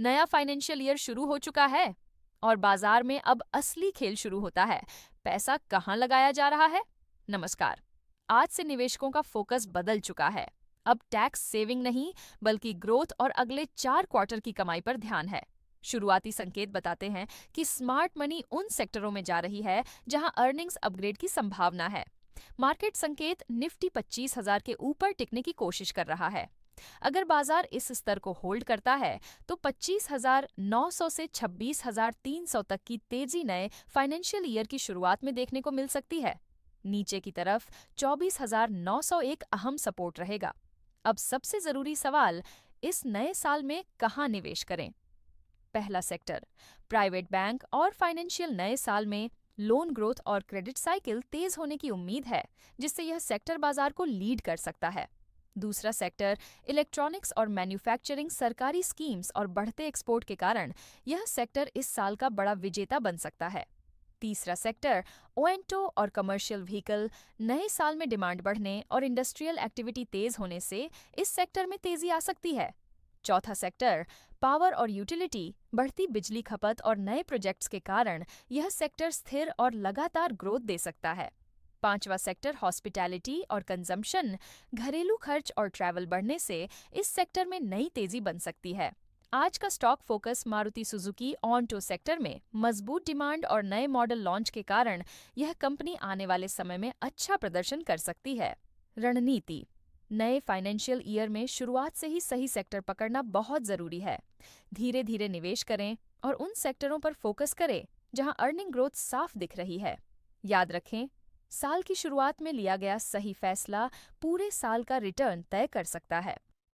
नया financial year शुरू हो चुका है और बाजार में अब असली खेल शुरू होता है। पैसा कहाँ लगाया जा रहा है? नमस्कार। आज से निवेशकों का फोकस बदल चुका है। अब टैक्स सेविंग नहीं, बल्कि ग्रोथ और अगले 4 क्वार्टर की कमाई पर ध्यान है। शुरुआती संकेत बताते हैं कि स्मार्ट मनी उन सेक्टरों में जा रही है जहां अर्निंग्स अपग्रेड की संभावना है। मार्केट संकेत निफ्टी 25,000 के ऊपर टिकने की कोशिश कर रहा है। अगर बाजार इस स्तर को होल्ड करता है तो 25,900 से 26,300 तक की तेजी नए फाइनेंशियल ईयर की शुरुआत में देखने को मिल सकती है। नीचे की तरफ 24,900 एक अहम सपोर्ट रहेगा। अब सबसे जरूरी सवाल, इस नए साल में कहाँ निवेश करें? पहला सेक्टर, प्राइवेट बैंक और फाइनेंशियल। नए साल में लोन ग्रोथ और क्रेडिट साइकिल तेज होने की उम्मीद है, जिससे यह सेक्टर बाजार को लीड कर सकता है। दूसरा सेक्टर, इलेक्ट्रॉनिक्स और मैन्युफैक्चरिंग। सरकारी स्कीम्स और बढ़ते एक्सपोर्ट के कारण यह सेक्टर इस साल का बड़ा विजेता बन सकता है। तीसरा सेक्टर, ओएनटो और कमर्शियल व्हीकल। नए साल में डिमांड बढ़ने और इंडस्ट्रियल एक्टिविटी तेज होने से इस सेक्टर में तेजी आ सकती है। चौथा सेक्टर, पावर और यूटिलिटी। बढ़ती बिजली खपत और नए प्रोजेक्ट्स के कारण यह सेक्टर स्थिर और लगातार ग्रोथ दे सकता है। पांचवा सेक्टर, हॉस्पिटैलिटी और कंजम्पशन। घरेलू खर्च और ट्रैवल बढ़ने से इस सेक्टर में नई तेजी बन सकती है। आज का stock focus Maruti Suzuki onto sector में। मजबूत डिमांड और नए मॉडल लॉन्च के कारण यह कंपनी आने वाले समय में अच्छा प्रदर्शन कर सकती है। रणनीति, नए फाइनेंशियल ईयर में शुरुआत से ही सही सेक्टर पकड़ना बहुत जरूरी है। धीरे धीरे निवेश करें और उन सेक्टरों पर फोकस करें जहां अर्निंग ग्रोथ साफ दिख रही है। याद रखें, साल की शुरुआत में लिया गया सही फैसला पूरे साल का रिटर्न तय कर सकता है।